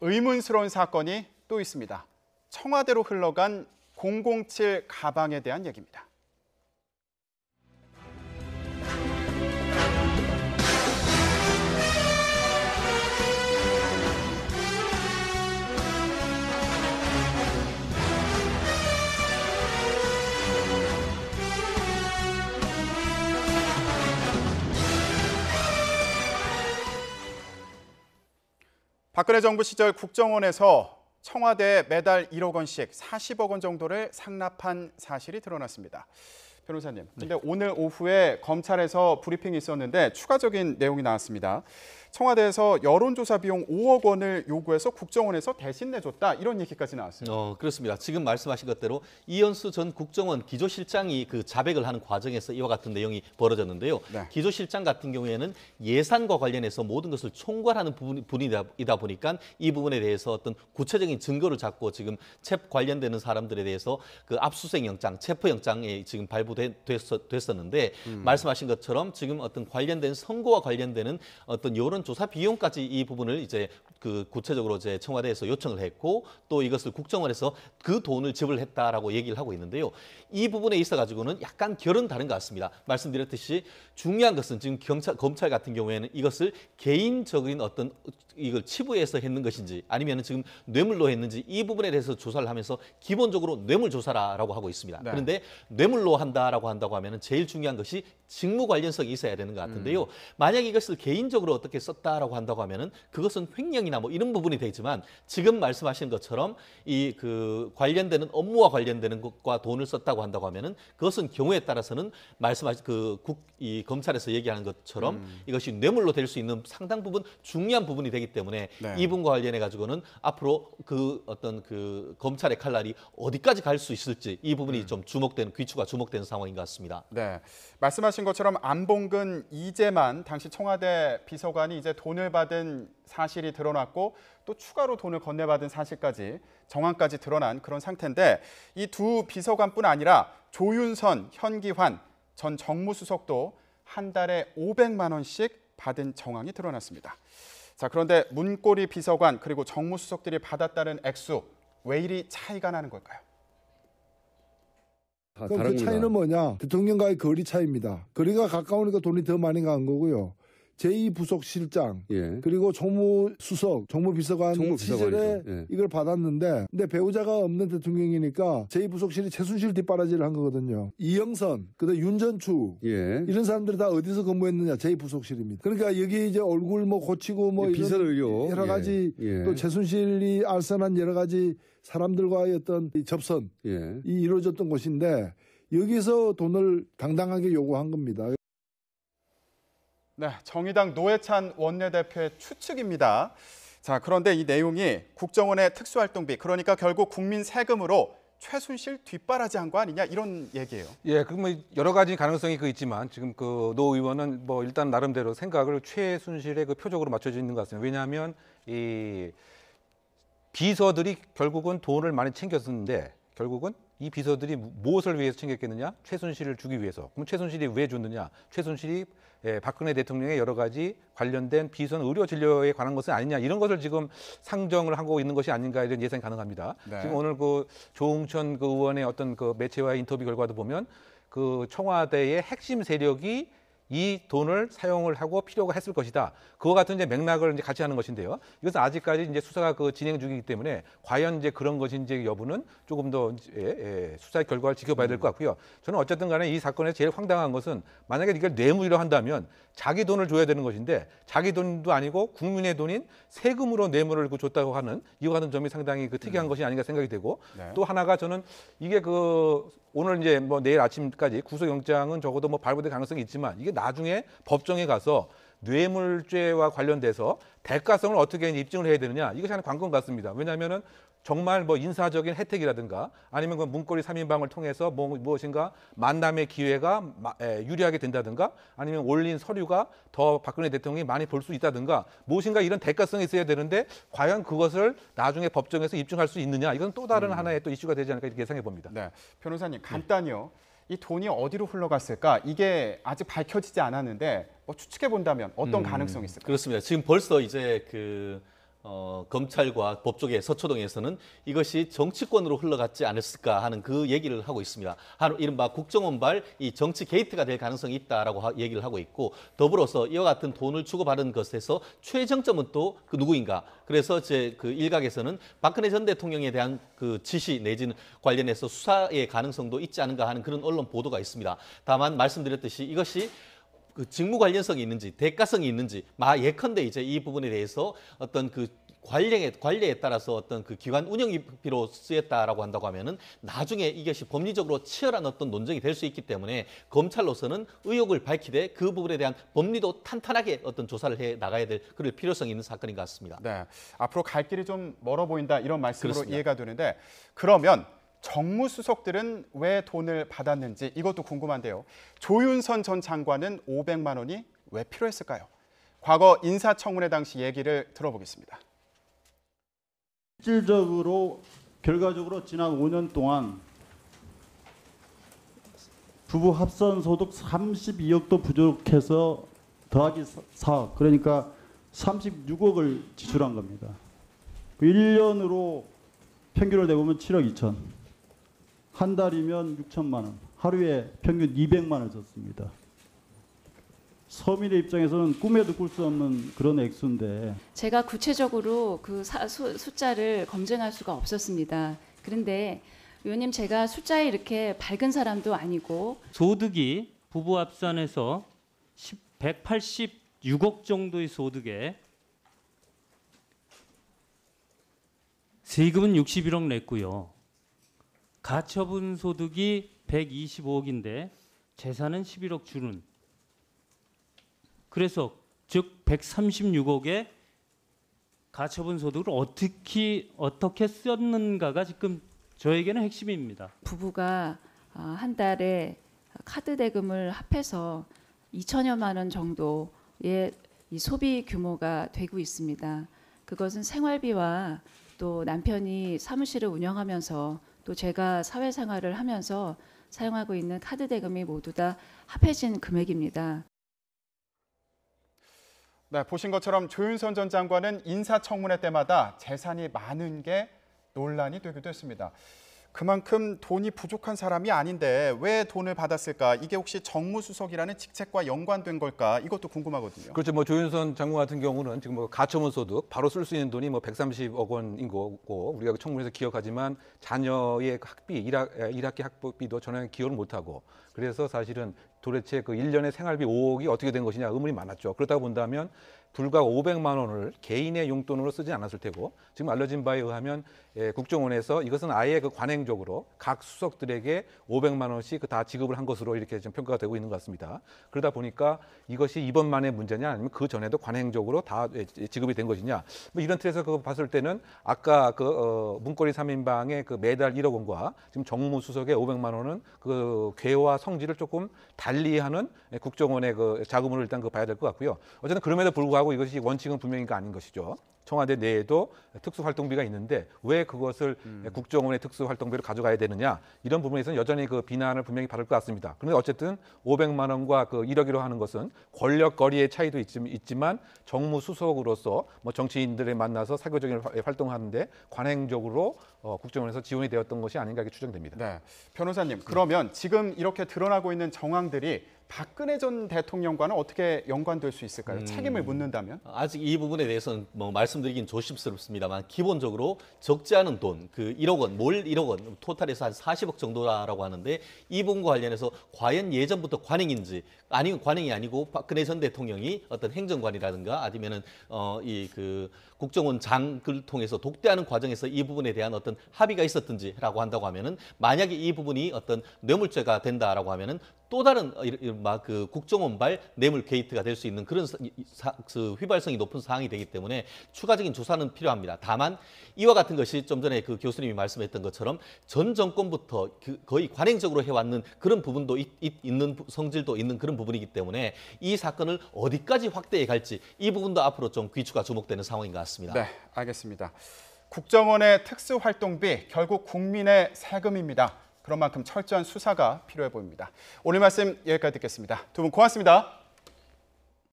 의문스러운 사건이 또 있습니다. 청와대로 흘러간 007 가방에 대한 얘기입니다. 박근혜 정부 시절 국정원에서 청와대에 매달 1억 원씩 40억 원 정도를 상납한 사실이 드러났습니다. 변호사님, 근데 오늘 오후에 검찰에서 브리핑이 있었는데 추가적인 내용이 나왔습니다. 청와대에서 여론조사 비용 5억 원을 요구해서 국정원에서 대신 내줬다, 이런 얘기까지 나왔어요. 그렇습니다. 지금 말씀하신 것대로 이현수 전 국정원 기조실장이 그 자백을 하는 과정에서 이와 같은 내용이 벌어졌는데요. 네. 기조실장 같은 경우에는 예산과 관련해서 모든 것을 총괄하는 부분이다 보니까 이 부분에 대해서 어떤 구체적인 증거를 잡고 지금 관련되는 사람들에 대해서 그 압수수색 영장, 체포영장에 지금 발부됐었는데 말씀하신 것처럼 지금 어떤 관련된 선거와 관련되는 어떤 여론조사 비용까지 이 부분을 이제 그 구체적으로 이제 청와대에서 요청을 했고 또 이것을 국정원에서 그 돈을 지불했다라고 얘기를 하고 있는데요. 이 부분에 있어 가지고는 약간 결은 다른 것 같습니다. 말씀드렸듯이 중요한 것은 지금 검찰 같은 경우에는 이것을 개인적인 어떤 이걸 치부해서 했는 것인지 아니면 지금 뇌물로 했는지 이 부분에 대해서 조사를 하면서 기본적으로 뇌물 조사라고 하고 있습니다. 네. 그런데 뇌물로 한다라고 하면은 제일 중요한 것이 직무 관련성이 있어야 되는 것 같은데요. 만약 이것을 개인적으로 어떻게 썼다라고 한다고 하면은 그것은 횡령이나 뭐 이런 부분이 되지만 지금 말씀하신 것처럼 이 그 관련되는 업무와 관련되는 것과 돈을 썼다고 한다고 하면은 그것은 경우에 따라서는 말씀하신 이 검찰에서 얘기하는 것처럼 이것이 뇌물로 될 수 있는 상당 부분 중요한 부분이 되기 때문에 네. 이 부분과 관련해 가지고는 앞으로 그 어떤 그 검찰의 칼날이 어디까지 갈 수 있을지 이 부분이 좀 귀추가 주목되는 상황인 것 같습니다. 네, 말씀하신 것처럼 안봉근 이재만 당시 청와대 비서관이 이제 돈을 받은 사실이 드러났고 또 추가로 돈을 건네받은 사실까지 정황까지 드러난 그런 상태인데 이 두 비서관뿐 아니라 조윤선, 현기환 전 정무수석도 한 달에 500만 원씩 받은 정황이 드러났습니다. 자, 그런데 문고리 비서관 그리고 정무수석들이 받았다는 액수 왜 이리 차이가 나는 걸까요? 그럼 그 차이는 뭐냐? 대통령과의 거리 차이입니다. 거리가 가까우니까 돈이 더 많이 간 거고요. 제2부속실장 그리고 정무수석, 정무비서관 시절에 이걸 받았는데 근데 배우자가 없는 대통령이니까 제2부속실이 최순실 뒷바라지를 한 거거든요. 이영선, 그다음 윤전추 이런 사람들이 다 어디서 근무했느냐? 제2부속실입니다. 그러니까 여기 이제 얼굴 뭐 고치고 뭐 이런 여러 가지 또 최순실이 알선한 여러 가지 사람들과의 어떤 접선이 이루어졌던 곳인데 여기서 돈을 당당하게 요구한 겁니다. 네, 정의당 노회찬 원내대표의 추측입니다. 자, 그런데 이 내용이 국정원의 특수활동비, 그러니까 결국 국민 세금으로 최순실 뒷바라지한 거 아니냐 이런 얘기예요. 예, 그 뭐 여러 가지 가능성이 있지만 지금 그 노 의원은 뭐 일단 나름대로 생각을 최순실의 그 표적으로 맞춰져 있는 것 같습니다. 왜냐하면 이 비서들이 결국은 돈을 많이 챙겼었는데 결국은 이 비서들이 무엇을 위해서 챙겼겠느냐? 최순실을 주기 위해서. 그럼 최순실이 왜 줬느냐? 최순실이 박근혜 대통령의 여러 가지 관련된 비선 의료 진료에 관한 것은 아니냐 이런 것을 지금 상정을 하고 있는 것이 아닌가 이런 예상이 가능합니다. 네. 지금 오늘 그 조응천 그 의원의 어떤 그 매체와의 인터뷰 결과도 보면 그 청와대의 핵심 세력이 이 돈을 사용을 하고 필요가 했을 것이다. 그와 같은 이제 맥락을 이제 같이 하는 것인데요. 이것은 아직까지 이제 수사가 그 진행 중이기 때문에 과연 이제 그런 것인지 여부는 조금 더 수사의 결과를 지켜봐야 될 것 같고요. 저는 어쨌든 간에 이 사건에서 제일 황당한 것은 만약에 이걸 뇌물이라 한다면 자기 돈을 줘야 되는 것인데 자기 돈도 아니고 국민의 돈인 세금으로 뇌물을 줬다고 하는 이와 같은 점이 상당히 그 특이한 것이 아닌가 생각이 되고 또 하나가 저는 이게 그 오늘 이제 뭐 내일 아침까지 구속영장은 적어도 뭐 발부될 가능성이 있지만 이게 나중에 법정에 가서 뇌물죄와 관련돼서 대가성을 어떻게 입증을 해야 되느냐 이것이 하나 관건 같습니다. 왜냐하면은 정말 뭐 인사적인 혜택이라든가 아니면 그 문고리 3인방을 통해서 무엇인가 만남의 기회가 유리하게 된다든가 아니면 올린 서류가 더 박근혜 대통령이 많이 볼 수 있다든가 무엇인가 이런 대가성이 있어야 되는데 과연 그것을 나중에 법정에서 입증할 수 있느냐 이건 또 다른 하나의 또 이슈가 되지 않을까 이렇게 예상해 봅니다. 네, 변호사님 간단히요. 이 돈이 어디로 흘러갔을까? 이게 아직 밝혀지지 않았는데 뭐 추측해 본다면 어떤 가능성이 있을까요? 그렇습니다. 지금 벌써 이제 검찰과 법조계 서초동에서는 이것이 정치권으로 흘러갔지 않았을까 하는 그 얘기를 하고 있습니다. 이른바 국정원발 이 정치 게이트가 될 가능성이 있다라고 얘기를 하고 있고, 더불어서 이와 같은 돈을 주고받은 것에서 최정점은 또 그 누구인가? 그래서 그 일각에서는 박근혜 전 대통령에 대한 그 지시 내지는 관련해서 수사의 가능성도 있지 않은가 하는 그런 언론 보도가 있습니다. 다만 말씀드렸듯이 이것이 그 직무 관련성이 있는지 대가성이 있는지 예컨대 이제 이 부분에 대해서 어떤 그 관례에 따라서 어떤 그 기관 운영비로 쓰였다라고 한다고 하면은 나중에 이것이 법리적으로 치열한 어떤 논쟁이 될 수 있기 때문에 검찰로서는 의혹을 밝히되 그 부분에 대한 법리도 탄탄하게 어떤 조사를 해 나가야 될 그럴 필요성이 있는 사건인 것 같습니다. 네, 앞으로 갈 길이 좀 멀어 보인다 이런 말씀으로 그렇습니다. 이해가 되는데, 그러면 정무수석들은 왜 돈을 받았는지 이것도 궁금한데요. 조윤선 전 장관은 500만 원이 왜 필요했을까요? 과거 인사청문회 당시 얘기를 들어보겠습니다. 실질적으로 결과적으로 지난 5년 동안 부부 합산 소득 32억도 부족해서 더하기 4억, 그러니까 36억을 지출한 겁니다. 그 1년으로 평균을 내보면 7억 2천, 한 달이면 6천만 원, 하루에 평균 200만 원을 썼습니다. 서민의 입장에서는 꿈에도 꿀 수 없는 그런 액수인데, 제가 구체적으로 그 숫자를 검증할 수가 없었습니다. 그런데 의원님, 제가 숫자에 이렇게 밝은 사람도 아니고 소득이 부부 합산해서 186억 정도의 소득에 세금은 61억 냈고요. 가처분 소득이 125억인데 재산은 11억 주는, 그래서 즉 136억의 가처분 소득을 어떻게 썼는가가 지금 저에게는 핵심입니다. 부부가 한 달에 카드 대금을 합해서 2천여만 원 정도의 이 소비 규모가 되고 있습니다. 그것은 생활비와 또 남편이 사무실을 운영하면서 또 제가 사회생활을 하면서 사용하고 있는 카드 대금이 모두 다 합해진 금액입니다. 네, 보신 것처럼 조윤선 전 장관은 인사청문회 때마다 재산이 많은 게 논란이 되기도 했습니다. 그만큼 돈이 부족한 사람이 아닌데 왜 돈을 받았을까? 이게 혹시 정무수석이라는 직책과 연관된 걸까? 이것도 궁금하거든요. 그렇죠. 뭐 조윤선 장관 같은 경우는 지금 뭐 가처분 소득 바로 쓸 수 있는 돈이 뭐 130억 원인 거고, 우리가 청문회에서 기억하지만 자녀의 학비, 1학기 학비도 전혀 기여를 못하고, 그래서 사실은 도대체 그 1년의 생활비 5억이 어떻게 된 것이냐 의문이 많았죠. 그렇다고 본다면 불과 500만 원을 개인의 용돈으로 쓰지 않았을 테고, 지금 알려진 바에 의하면 국정원에서 이것은 아예 그 관행적으로 각 수석들에게 500만 원씩 다 지급을 한 것으로 이렇게 좀 평가가 되고 있는 것 같습니다. 그러다 보니까 이것이 이번만의 문제냐 아니면 그 전에도 관행적으로 다 지급이 된 것이냐, 뭐 이런 틀에서 그거 봤을 때는 아까 그 문고리 3인방의 그 매달 1억 원과 지금 정무수석의 500만 원은 그 궤와 성질을 조금 달리하는 국정원의 그 자금으로 일단 그 봐야 될 것 같고요. 어쨌든 그럼에도 불구하고 이것이 원칙은 분명히 아닌 것이죠. 청와대 내에도 특수활동비가 있는데 왜 그것을 국정원의 특수활동비로 가져가야 되느냐, 이런 부분에서는 여전히 그 비난을 분명히 받을 것 같습니다. 그런데 어쨌든 500만 원과 그 1억이라고 하는 것은 권력거리의 차이도 있지만 정무수석으로서 뭐 정치인들을 만나서 사교적인 활동하는데 관행적으로 국정원에서 지원이 되었던 것이 아닌가 이렇게 추정됩니다. 네, 변호사님, 그러면 지금 이렇게 드러나고 있는 정황들이 박근혜 전 대통령과는 어떻게 연관될 수 있을까요? 책임을 묻는다면? 아직 이 부분에 대해서는 뭐 말씀드리긴 조심스럽습니다만, 기본적으로 적지 않은 돈, 그 1억 원, 뭘 1억 원, 토탈에서 한 40억 정도라고 하는데, 이 부분과 관련해서 과연 예전부터 관행인지, 아니면 관행이 아니고 박근혜 전 대통령이 어떤 행정관이라든가 아니면은 이 그 국정원 장을 통해서 독대하는 과정에서 이 부분에 대한 어떤 합의가 있었든지라고 한다고 하면은, 만약에 이 부분이 어떤 뇌물죄가 된다라고 하면은 또 다른 그 국정원발 뇌물 게이트가 될 수 있는 그런 휘발성이 높은 사항이 되기 때문에 추가적인 조사는 필요합니다. 다만 이와 같은 것이 좀 전에 그 교수님이 말씀했던 것처럼 전 정권부터 거의 관행적으로 해왔는 그런 부분도 있는 성질도 있는 그런 부분이기 때문에 이 사건을 어디까지 확대해 갈지, 이 부분도 앞으로 좀 귀추가 주목되는 상황인 것 같습니다. 네, 알겠습니다. 국정원의 특수활동비 결국 국민의 세금입니다. 그런 만큼 철저한 수사가 필요해 보입니다. 오늘 말씀 여기까지 듣겠습니다. 두 분 고맙습니다.